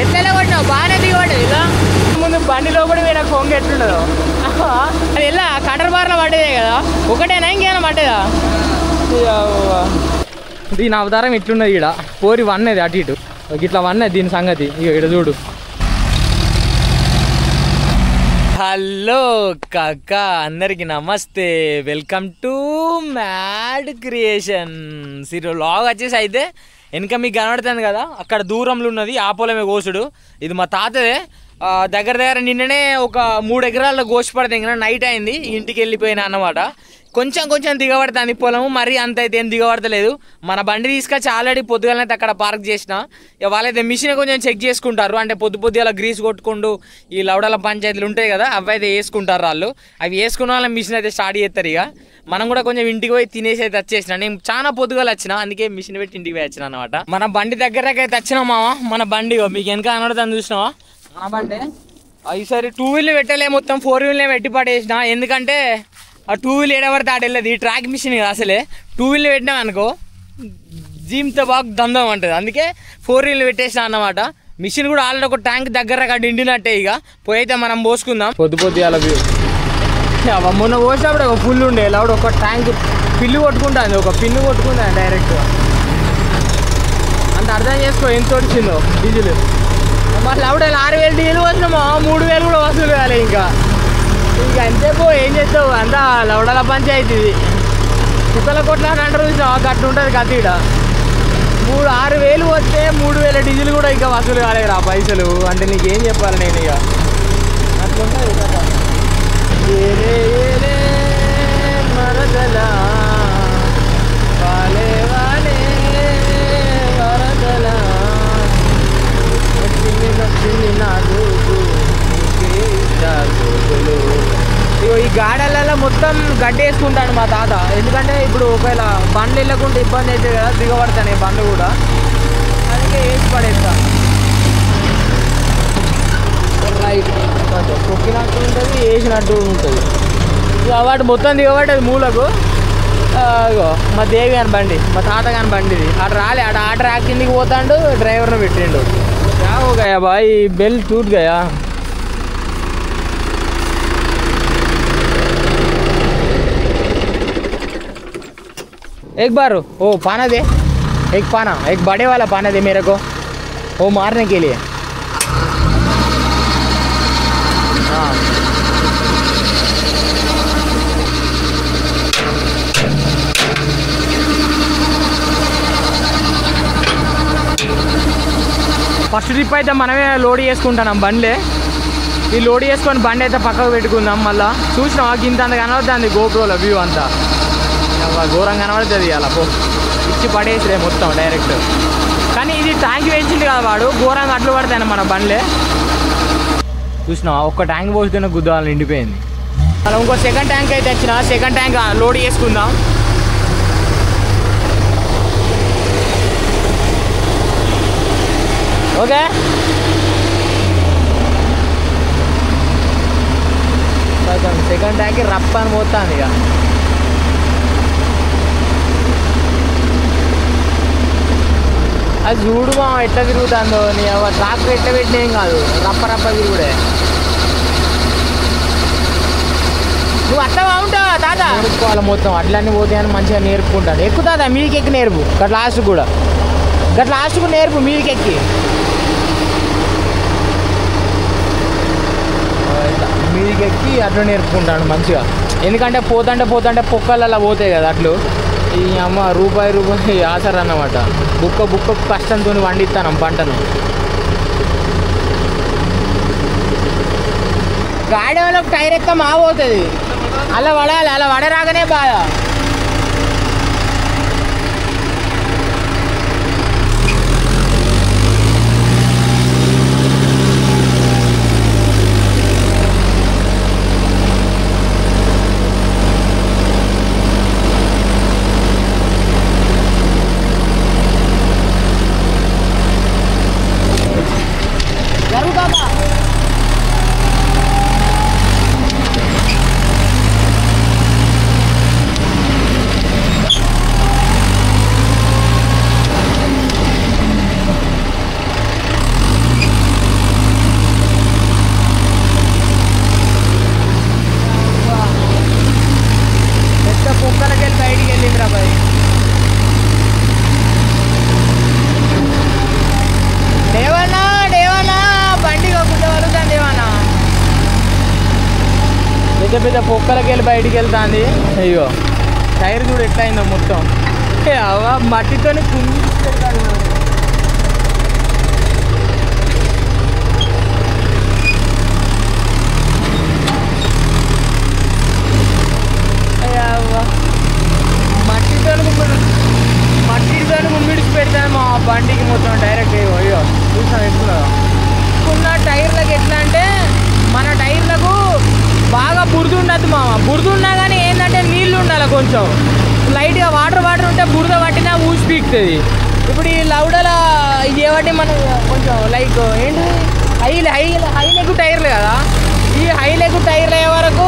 ఎట్లా కొట్టినావు బాగానే దిగబడ్డది ఇలా ముందు బండిలో కూడా మీరు కొంగ ఎట్లుండదు అది ఎలా కటర్ బార్లో పడ్డదే కదా ఒకటేనా ఇంకేమైనా పడ్డదా దీని అవతారం ఇట్లున్నది ఈడ పోరి వన్నది అటు ఇటు ఇట్లా వన్నది దీని సంగతి ఇక ఇక్కడ చూడు. హలో కాక అందరికి నమస్తే, వెల్కమ్ టు మ్యాడ్ క్రియేషన్స్. ఈరోజు లాగ్ వచ్చేసి అయితే వెనక మీకు కనబడుతుంది కదా అక్కడ దూరంలో ఉన్నది ఆ పొలమే కోసుడు. ఇది మా తాతదే. దగ్గర నిన్ననే ఒక 3 ఎకరాల గోసి పడితే ఇంకా నైట్ అయింది ఇంటికి వెళ్ళిపోయినా అన్నమాట. కొంచెం దిగబడుతుంది పొలము, మరీ అంత అయితే ఏం దిగబడతలేదు. మన బండి తీసుకొచ్చి ఆల్రెడీ పొద్దుగాలైతే అక్కడ పార్క్ చేసిన. వాళ్ళైతే మిషన్ కొంచెం చెక్ చేసుకుంటారు, అంటే పొద్దులా గ్రీస్ కొట్టుకుంటూ ఈ లవడాల పంచాయతీలు ఉంటాయి కదా అవి అయితే వేసుకుంటారు వాళ్ళు. అవి వేసుకున్న వాళ్ళ మిషన్ అయితే స్టార్ట్ చేస్తారు. ఇక మనం కూడా కొంచెం ఇంటికి పోయి తినేసి అయితే వచ్చేసిన. నేను చాలా పొద్దుగాల వచ్చిన, అందుకే మిషన్ పెట్టి ఇంటికి పోయి వచ్చిన అనమాట. మన బండి దగ్గరకి అయితే వచ్చినా మామ. మన బండి మీకు వెనక అనడతాను చూసినావా మన బండి. ఈసారి 2 వీలర్ పెట్టలే, మొత్తం 4 వీలర్ పెట్టి పడేసిన. ఎందుకంటే ఆ 2 వీలర్ ఏడబడితే ఆడ వెళ్ళదు. ఈ ట్రాక్ మిషన్ కదా అసలే. 2 వీలర్ పెట్టినాం అనుకో జీమ్తో బాగా దందం అంటుంది, అందుకే 4 వీలర్ పెట్టేసిన అన్నమాట. మిషన్ కూడా ఆల్రెడీ ఒక ట్యాంక్ దగ్గర నిండినట్టే. ఇక పోయితే మనం పోసుకుందాం. పొద్దు అలా మొన్న పోసినప్పుడు ఒక ఫుల్ ఉండే లౌడ్ ఒక ట్యాంక్ పిల్లు కొట్టుకుంటుంది, ఒక పిన్ను కొట్టుకుంటుంది డైరెక్ట్. అంత అర్థం చేసుకో ఎంత వచ్చిందో డీజిల్. మరి లౌడ్ 6,000 డీజిల్ వచ్చినామో 3,000 కూడా వసూలు కాలే. ఇంకా అంతేపో ఏం చేస్తావు, అంతా లౌడల పంచాయతీ ఇది. కుక్కల కొట్ల అంటారు చూసినావా గట్టు ఉంటుంది కత్తి. ఇక్కడ 6,000 వస్తే 3,000 డీజిల్ కూడా ఇంకా వసూలు కాలేదు ఆ పైసలు. అంటే నీకేం చెప్పాలి నేను. ఇక అట్లుంటుంది కదా. మరదలా వాలే వాలే వరదలా వచ్చింది నాకు ఇగో ఈ గాడలలో మొత్తం గడ్డి వేసుకుంటాడు మా తాత. ఎందుకంటే ఇప్పుడు ఒకవేళ బండ్లు వెళ్ళకుండా ఇబ్బంది అయితే కదా దిగబడతాను బండ్లు కూడా, అందుకే వేసి పడేస్తా. రైట్ తొక్కినట్టు ఉంటుంది వేసినట్టు ఉంటుంది. వాటి మొత్తం దిగబడ్డది మూలకు. మా దేవి అని బండి, మా తాత కాని బండి ఇది. అటు రాలే, అటు ఆ ట్రాక్ కిందికి పోతాడు, డ్రైవర్ను పెట్టిండు. क्या हो गया भाई, बेल टूट गया. एक बार वो पाना दे, एक पाना, एक बड़े वाला पाना दे मेरे को, वो मारने के लिए. हाँ ఫస్ట్ ట్రిప్ అయితే మనమే లోడ్ చేసుకుంటున్నాం బండ్లే. ఈ లోడ్ చేసుకొని బండి అయితే పక్కకు పెట్టుకుందాం. మళ్ళీ చూసినా ఇంత అంత కనబడుతుంది గోప్రోలో వ్యూ అంతా ఘోరంగా కనబడుతుంది. అలా ఇచ్చి పడేసిరే మొత్తం డైరెక్ట్. కానీ ఇది ట్యాంక్ వేసింది కదా వాడు, ఘోరంగా అట్లు పడతాయి మన బండ్లే. చూసినా ఒక్క ట్యాంక్ పోస్తేనే గుద్దాలు నిండిపోయింది. అలా ఇంకో సెకండ్ ట్యాంక్ అయితే వచ్చిన, సెకండ్ ట్యాంక్ లోడ్ చేసుకుందాం. ఓకే సెకండ్ ట్యాంక్ రప్ప అని పోతాను. ఇక అది చూడు మా ఎట్లా తిరుగుతుందో. నీ ట్రాక్టర్ ఎట్లా పెట్టినేం కాదు, రప్ప తిరుగుడే. నువ్వు అట్లా బాగుంటావా తాత? నేర్పుకోవాలి మొత్తం, అట్లన్నీ పోతాయని మంచిగా నేర్పుకుంటాను. ఎక్కుతాదా మీదికి ఎక్కి నేర్పు, గట్ల లాస్ట్ కూడా గట్ల లాస్ట్కు నేర్పు మీదికి ఎక్కి. మీదికి ఎక్కి అట్లా నేర్పుకుంటాను మంచిగా. ఎందుకంటే పోతుంటే పొక్కలు అలా పోతాయి కదా అట్లు. ఈ అమ్మ రూపాయి ఆసర అన్నమాట. బుక్క కష్టంతో వండిస్తాను పంటను. గాడి వాళ్ళకి టైర్ ఎక్క మాపోతుంది, అలా పడాలి. అలా పడరాగానే బాధ. పెద్ద పెద్ద పొక్కలకి వెళ్ళి బయటికి వెళ్తాంది. అయ్యో టైర్ కూడా ఎట్లా అయిందో మొత్తం మట్టితోని కుంగిస్తాను. మట్టితో ముమ్మిడిచి పెడతాను మా బండికి మొత్తం డైరెక్ట్. అయ్యో చూసాను ఎట్లా ఉన్న టైర్లకు ఎట్లా అంటే మన టైర్లకు బాగా బురద ఉండద్దు మామ. బురద ఉన్నా కానీ ఏంటంటే నీళ్ళు ఉండాలి కొంచెం లైట్గా. వాటర్ ఉంటే బురద పట్టినా ఊసి పీకుతుంది. ఇప్పుడు ఈ లౌడల ఏవటి మనం కొంచెం లైక్ ఏంటి హై లెగ్ టైర్లు కదా, ఈ హై లెగ్ టైర్లు అయ్యే వరకు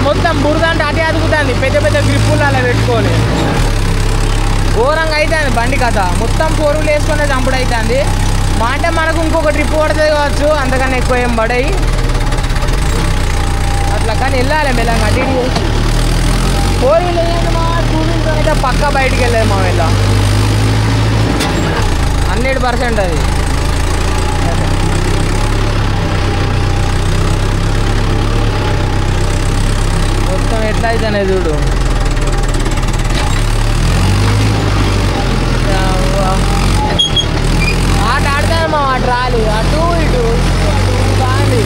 మొత్తం బురద అంటే అదే అదుగుతుంది. పెద్ద పెద్ద గ్రిప్పులు అలా పెట్టుకొని ఘోరంగా అవుతుంది బండి కథ. మొత్తం పోరులు వేసుకునే చంపుడు అవుతుంది. మా అంటే మనకు ఇంకొక ట్రిప్ పడుతుంది కావచ్చు, అంతకన్నా ఎక్కువ ఏం పడాయి అట్లా. కానీ వెళ్ళాలి మెల్లగా అటు ఇటు చేసి. 4 వీలర్ వెళ్ళండి మా, 2 వీలర్ అయితే పక్కా బయటికి వెళ్ళలేదు మా వెళ్ళ 100% అది. మొత్తం ఎట్లా అవుతానే చూడు. ఆట ఆడతాను మా రాలి అటు ఇటు బాగుంది.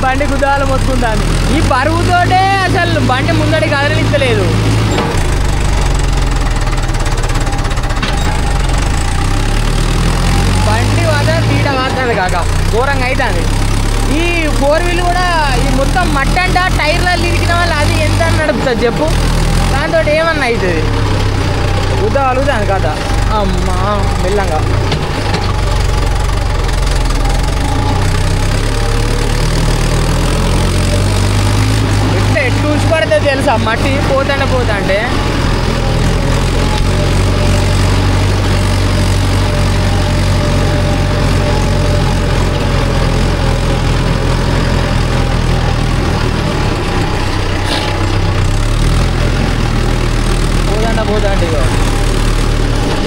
బండి గుద్దాలు మొత్తుకుంటాను. ఈ బరువుతోటే అసలు బండి ముందడి కదలించలేదు. బండి మాత్రం తీట మాత్రమే కాక ఘోరంగా అవుతుంది. ఈ 4 వీల్ కూడా ఈ మొత్తం మట్టి అంట టైర్లలో ఇరికిన వాళ్ళు అది ఎంత నడుపుతుంది చెప్పు. దాంతో ఏమన్నా అవుతుంది గుద్దాలుగుతాను కదా. అమ్మా మెల్లంగా ఎట్లా చూసి పడితే తెలుసా మట్టి పోతాంటే. పోతాంటే ఇక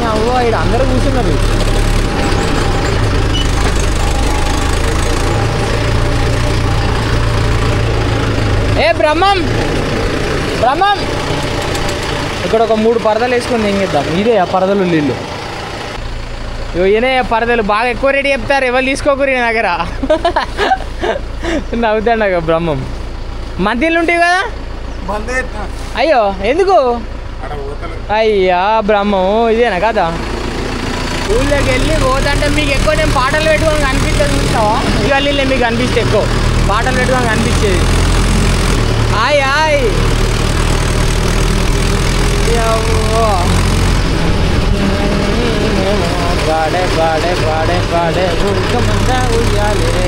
అవ్వ ఇక్కడ అందరూ కూర్చున్నారు. ఏ బ్రహ్మం ఇక్కడ ఒక 3 పరదలు వేసుకొని ఏం చేద్దాం. ఇదే ఆ పరదలు నీళ్ళు. ఈయనే పరదలు బాగా ఎక్కువ రేటు చెప్తారు, ఎవరు తీసుకోకూరి నా దగ్గర. నవ్వుతాడు బ్రహ్మం. మంత్లీలు ఉంటాయి కదా. అయ్యో ఎందుకు అయ్యా బ్రహ్మం ఇదేనా కదా. ఊళ్ళోకి వెళ్ళి పోతుంటే మీకు ఎక్కువ నేను పాటలు పెట్టుకొని కనిపిస్తుంది చూస్తావా. ఇక వెళ్ళి మీకు కనిపిస్తే ఎక్కువ పాటలు పెట్టుకొని కనిపించేది. హాయ్ హాయ్ పాడే పాడే పాడే పాడే ఉయ్యాలే.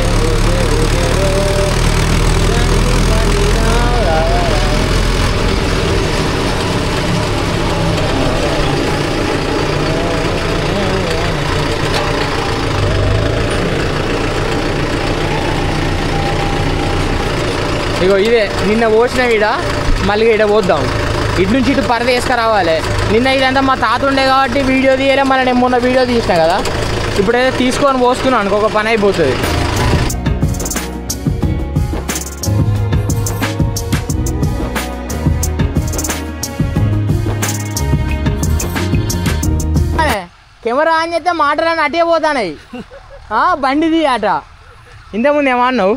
ఇగో ఇదే నిన్న పోసిన ఈడ మళ్ళీ ఈడ పోద్దాం. ఇటు నుంచి ఇటు పరద వేసుకురావాలి. నిన్న ఇదంతా మా తాత ఉండే కాబట్టి వీడియో తీయలే. మళ్ళీ నేను మొన్న వీడియో తీసిన కదా, ఇప్పుడైతే తీసుకొని పోస్తున్నాను అనుకో, ఒక పని అయిపోతుంది. కెమెరా ఆన్ చేస్తే మాటలని అటే పోతాయి. బండిది ఆట ఇంతకుముందు ఏమన్నావు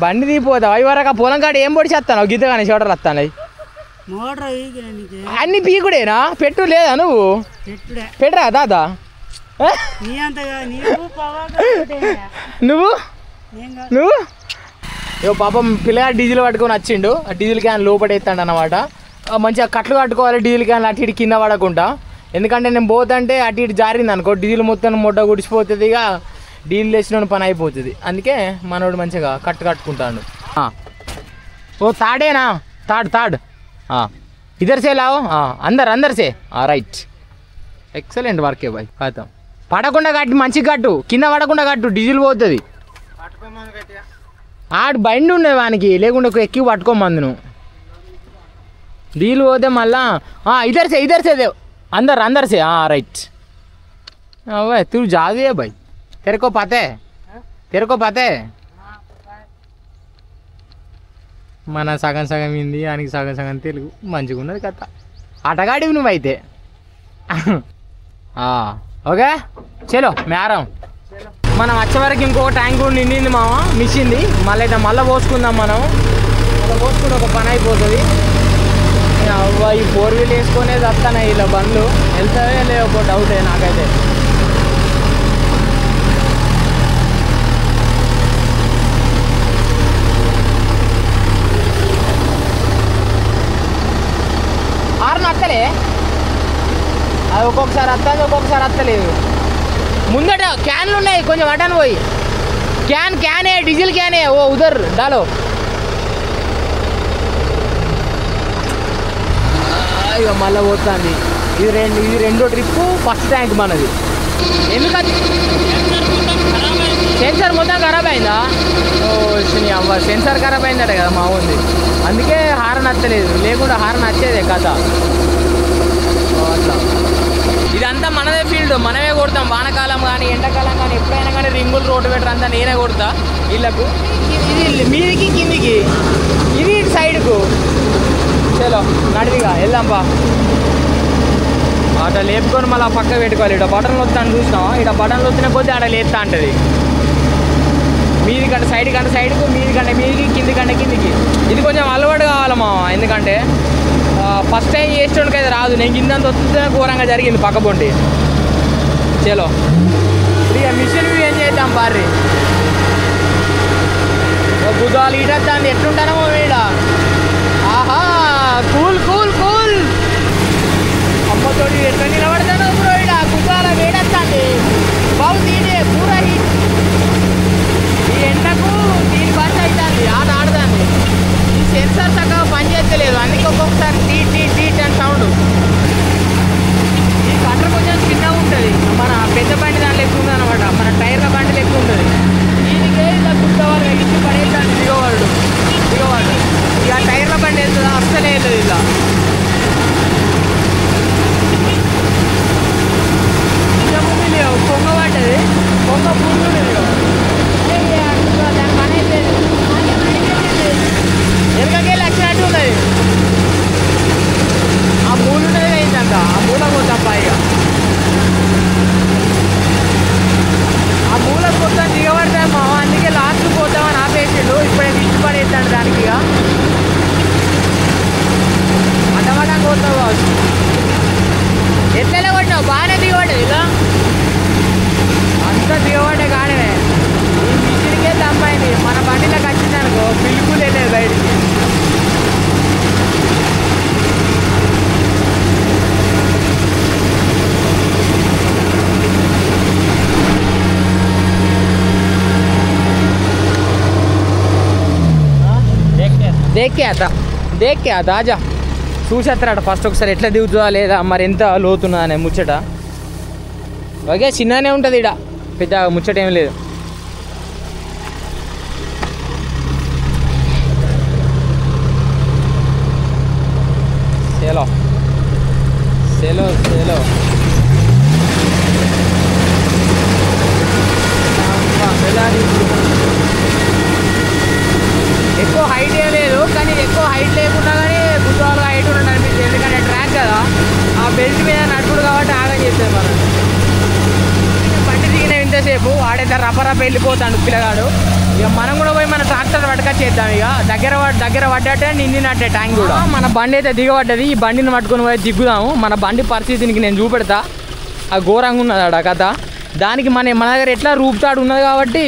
బండి తీపోతావు. అవి వరకు ఆ పొలం కాడ ఏం పొడి చేస్తాను గీత కానీ షోటర్లు వస్తాయి అన్ని పీకుడేనా. పెట్టు లేదా నువ్వు పెట్టరా దాదా. నువ్వు పాపం పిల్లగాడు డీజిల్ పట్టుకొని వచ్చిండు. ఆ డీజిల్ క్యాన్ లోపడేస్తాడు అన్నమాట. మంచిగా కట్లు కట్టుకోవాలి డీజిల్ క్యాన్ అటు ఇటు కింద పడకుండా. ఎందుకంటే నేను పోతుంటే అటు ఇటు జారింది అనుకో డీజిల్ మొత్తం మొడ్డ గుడిచిపోతుంది. ఇక డీజిల్ వేసిన పని అయిపోతుంది. అందుకే మనోడు మంచిగా కట్టుకుంటాడు. ఓ తాడేనా తాడు ఇద్దరు సే లావు అందరు సే రైట్ ఎక్సలెంట్ వర్కే బాయ్. కాతాం పడకుండా కట్టి మంచిగా కట్టు, కింద పడకుండా కట్టు, డీజిల్ పోతుంది. ఆడు బండి ఉండేది వానికి, లేకుండా ఎక్కి పట్టుకోమంది నువ్వు. డీజిల్ పోతే మళ్ళా ఇద్దరు సే దేవ్ अंदर से राइट. तू जा दिया भाई, तेरे को पता है మన సగం సగం హిందీ ఆయనకి సగం సగం తెలుగు మంచిగా ఉన్నది కథ. ఆటగాడివి నువ్వైతే. ఓకే చలో మేరం. మనం వచ్చే వరకు ఇంకో ట్యాంక్ కూడా నిండింది మామ, మిషింది. మళ్ళీ అయితే మళ్ళీ పోసుకుందాం మనం. మళ్ళీ పోసుకుంటే ఒక పని అయిపోతుంది. అవ్వ ఈ 4 వీల్ వేసుకునే వస్తాను ఇలా బండ్లు వెళ్తావే లే ఒక డౌటే నాకైతే. హార్న్ వస్తలే, అది ఒక్కొక్కసారి వస్తుంది ఒక్కొక్కసారి వస్తలేదు. ముందట క్యాన్లు ఉన్నాయి కొంచెం అటను పోయి. క్యానే డీజిల్ క్యానే ఓ ఉదర్ డాలో. ఇక మళ్ళీ పోతుంది. ఇది రెండో ట్రిప్పు. ఫస్ట్ ట్యాంక్ మనది. ఎందుకంటే సెన్సార్ మొత్తం ఖరాబ్ అయిందా? ఓ శని అవ్వ, సెన్సార్ ఖరాబ్ అయిందట కదా మా ఉంది. అందుకే హారన్ నచ్చలేదు, లేకుండా హారన్ నచ్చేదే కథ. అట్లా ఇదంతా మనదే ఫీల్డ్, మనమే కొడతాం. వానకాలం కానీ ఎండాకాలం కానీ ఎప్పుడైనా కానీ రింగులు రోడ్డు పెట్టరు అంతా నేనే కొడతా వీళ్ళకు. ఇది మీదికి కిందికి, ఇది ఇటు సైడ్కు. చలో నడివిగా వెళ్దాంపా. అట్లా లేపుకొని మళ్ళీ పక్క పెట్టుకోవాలి. ఇక్కడ బటన్లు వస్తాను చూసినావా? ఇక్కడ బటన్లు వచ్చిన కొద్దీ అక్కడ లేపుతా ఉంటుంది. మీది కంటే సైడ్ కంటే సైడ్కు, మీది కంటే మీదికి, కింది కంటే కిందికి. ఇది కొంచెం అలవాటు కావాలమ్మా, ఎందుకంటే ఫస్ట్ టైం చేసేటోడికి అయితే రాదు. నేను కిందంత వస్తే ఘోరంగా జరిగింది పక్క పొంటి. చలో ఇక మిషన్ వ్యూ ఏం చేద్దాం బార్రీ. బుధాలు ఈడద్దాన్ని ఎట్లుంటానో వీడ. ఆహా కూల్ కూల్ కూల్. అమ్మతోటి ఎట్లా నిలబడతానో బ్రో ఈడ. బుధాల వేడెత్తాండి బాగుంది. ఇదే పూరా హీట్. ఈ ఎండకు దీని బస్ అవుతుంది, ఆట ఆడుతుంది. ఈ సెన్సార్ చక్కగా పనిచేస్తలేదు, అందుకే ఒక్కొక్కసారి టీట్ టీట్ టీట్ అని సౌండ్. ఈ కట్టర్ కొంచెం చిన్నగా ఉంటుంది, మన పెద్ద బండి దాంట్లో ఎక్కువ ఉంది అనమాట. మన టైర్ల బండిలో ఎక్కువ ఉంటుంది. దీనికే ఇలా గుర్తవాళ్ళు ఇచ్చి పడేస్తాను దిగవాడు. ఇక టైర్ల బండి వెళ్తుందా? అస్సలే వెళ్తుంది ఇలా. ఇంకా ముందు లేవు, పొంగ పడ్డది, పొంగ పూలు దాని పని అయితే వెనకకే లక్షణట్టు ఉన్నది. ఆ మూలు ఉన్నది అయిందంట, ఆ మూల పోతాం పైగా. ఆ మూల మొత్తం దిగబడతామో, అందుకే లాస్ట్ పోతామని ఆపేసిండు. ఇప్పుడే ఇచ్చి పడేస్తాడు దానికి. ఇక అడ్డమడ్డం పోతావు కావచ్చు. ఎట్లా కొట్టినావు? బాగానే దిగబడ్డది ఇలా. అంత దిగబడ్డే కాడమే. ఈ మిషన్కే దమ్మైంది. మన బండిలోకి వచ్చిందనుకో బిల్కుల్ వెళ్ళేది బయటికి. దేక్ కే ఆతా ఆజా. చూసేస్తారట ఫస్ట్ ఒకసారి ఎట్లా దిగుతుందా లేదా, మరి ఎంత లోతున్నా అనే ముచ్చట. ఓకే చిన్ననే ఉంటుంది ఇక్కడ, పెద్ద ముచ్చట ఏం లేదు. చలో చలో చలో ఎక్కువ హైట్ ఏ లేదు, కానీ ఎక్కువ హైట్ లేకుండా కానీ గుర్తువాళ్ళు హైట్ ఉండడం అనిపిస్తుంది. ఎందుకంటే ట్రాక్ కదా, ఆ బెల్ట్ మీద నడుపుడు కాబట్టి ఆగం చేస్తారు మనం. బండి దిగిన ఇంతసేపు ఆడైతే రపరప వెళ్ళిపోతాడు పిల్లగాడు. ఇక మనం కూడా పోయి మన ట్రాక్టర్ పట్టుకొచ్చేద్దాం. ఇక దగ్గర పడ్డట్టే నిండినట్టే ట్యాంక్ కూడా. మన బండి అయితే దిగబడ్డది. ఈ బండిని పట్టుకొని పోయి దిగుదాము. మన బండి పరిస్థితికి నేను చూపెడతా. ఆ ఘోరంగా ఉన్నది ఆడ కథ. దానికి మన దగ్గర ఎట్లా రూపుతాడు ఉన్నది కాబట్టి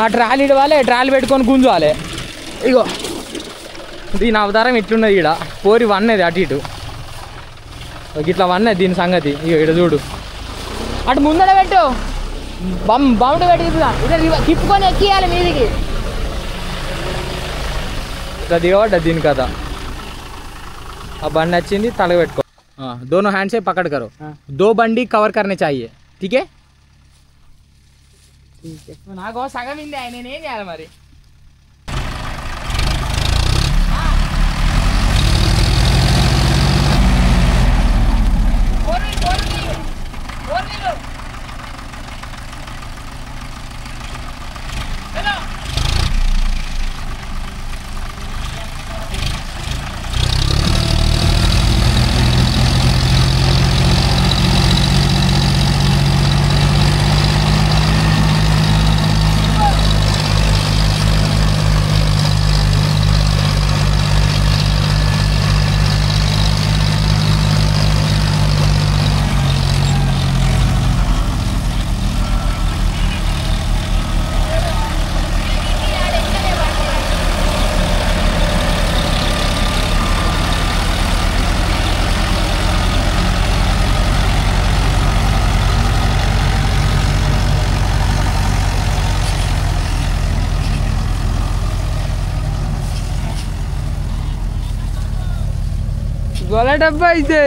ఆ ట్రాలీ ఇవ్వాలి, ట్రాలీ పెట్టుకొని గుంజాలి. ఇగో దీని అవతారం ఇట్లున్నది. ఈడ పోరి వన్నది అటు ఇటు ఇట్లా వన్నది దీని సంగతి. ఇక ఇక్కడ చూడు, అటు ముందర పెట్టు, బౌండ్ పెట్టి తిప్పుకొని ఎక్కియాలి మీదికి. ఇట్లా దిగబడ్డది దీని కథ. ఆ బండి వచ్చింది, తలగ పెట్టుకో. दोनों हैंड से पकड़ करो. 2 बंडी कवर करने चाहिए. ठीक है. నాకు సగం ఇంది ఆయన, నేనేం చేయాలి మరి? గొల డబ్బా అయితే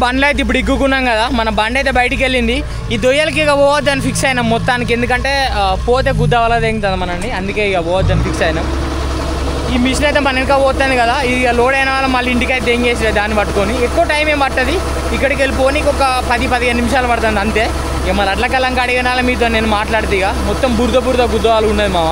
బండ్లు అయితే ఇప్పుడు ఇగ్గుకున్నాం కదా, మన బండి అయితే బయటికి వెళ్ళింది. ఈ దొయ్యలకి ఇక పోవద్దని ఫిక్స్ అయినాం మొత్తానికి, ఎందుకంటే పోతే గుద్ద వల్ల తెగుతుంది మనల్ని, అందుకే ఇక పోవద్దని ఫిక్స్ అయినాం. ఈ మిషన్ అయితే మన వెనక పోతుంది కదా, ఇక లోడ్ అయిన వాళ్ళ మళ్ళీ ఇంటికి అయితే దెంగేసి దాన్ని పట్టుకొని ఎక్కువ టైం ఏం పడుతుంది, ఇక్కడికి వెళ్ళిపోనికి ఒక 10-15 నిమిషాలు పడుతుంది అంతే. ఇక మరి అట్ల కల్లంక అడిగినాల మీతో నేను మాట్లాడితే ఇక మొత్తం బురద గుద్దవాళ్ళు ఉన్నది మామ.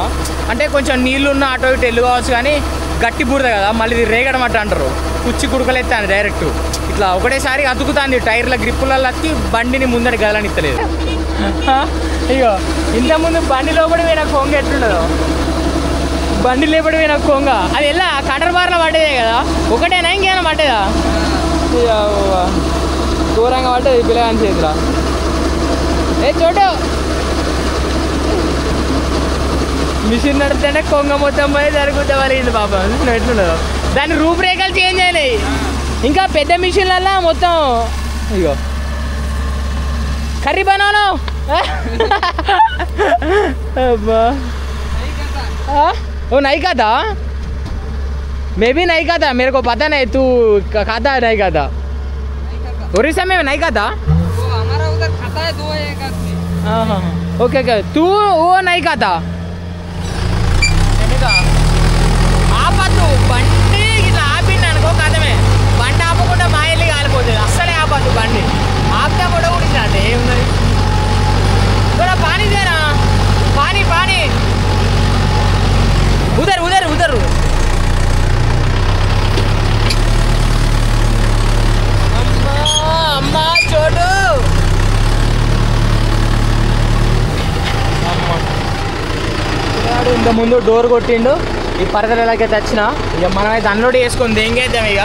అంటే కొంచెం నీళ్ళు ఉన్న అటో ఇటు వెళ్ళి కావచ్చు, కానీ గట్టి బురద కదా, మళ్ళీ ఇది రేగడం అట్ట అంటారు, కుచ్చి కుడకలెత్తాను డైరెక్ట్ ఇట్లా ఒకటేసారి అతుకుతాంది. టైర్ల గ్రిప్పులలో వచ్చి బండిని ముందర గదలనిస్తలేదు. ఇగో ఇంతకుముందు బండి లోపడి పోయిన కొంగ ఎట్లుండదో, బండి లేపడి పోయిన కొంగ అది ఎలా కటర్ బార్లో పడ్డదే కదా, ఒకటేనా ఇంకేమైనా పడ్డదా? దూరంగా పడ్డది పిల్లగాని చేతిలో. ఏ చోటు మిషన్ నడుతుంటే కొంగ మొత్తం పోయి జరుగుతాం వాళ్ళ పాపం ఎట్లుండదో. దాని రూపురేఖలు చేంజ్ అయినాయి. ఇంకా పెద్ద మిషన్లల్లో మొత్తం ఇగో కర్రీ బనాను అబ్బా वो नहीं खाता, मैं भी नहीं खाता, मेरे को पता नहीं तू खाता है नहीं खाता. उड़ीसा में नहीं खाता, वो हमारा उधर खाता है 2-1 आदमी. हाँ हाँ ओके ओके, तू वो नहीं खाता. ఆపద్దు బండి ఇట్లా ఆపింది అనుకో కథమే, బండి ఆపకుండా మా ఇల్లు కాలిపోతుంది. అస్సలే ఆపద్దు బండి, ఆపితే కూడా కూడా అంటే ఏమున్నది. थोड़ा पानी देना, पानी पानी उधर उधर उधर. अम्मा अम्मा छोटू ఇంత ముందు డోర్ కొట్టిండు. ఈ పరదలకి తెచ్చిన ఇక మనమైతే అన్లోడ్ వేసుకొని దెంగేద్దాం. ఇక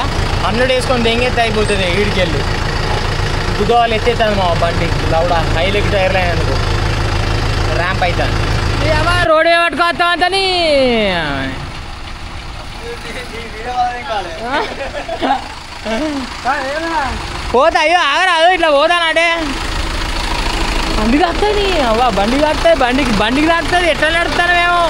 అన్లోడ్ వేసుకొని దెంగేస్తే అయిపోతుంది. వీడికి వెళ్ళి కుదవాళ్ళు ఎత్తేస్తాను మా బండి లౌడా హైలెక్ టైర్లు అయినందుకు ర్యాంప్ అవుతాను. రోడ్ పట్టుకొస్తా అంతని పోతా. అయ్యో ఆగరాదు, ఇట్లా పోతానంటే బండి కాస్తుంది. అవ్వ బండి కాస్తుంది, బండికి తాకుతుంది. ఎట్లా నడుస్తాను మేము?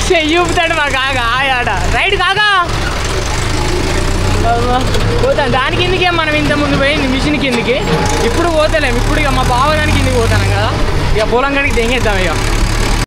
చెయ్యూపుతాడు మా కాగా ఆడ రైట్ కాగా పోతాను. దాని కిందకే మనం ఇంత ముందు పోయింది మిషన్ కిందికి, ఇప్పుడు పోతలేము. ఇప్పుడు ఇక మా బావ దాని కిందికి పోతాను కదా, ఇక పొలం కాడికి దెంగేద్దాం. ఇక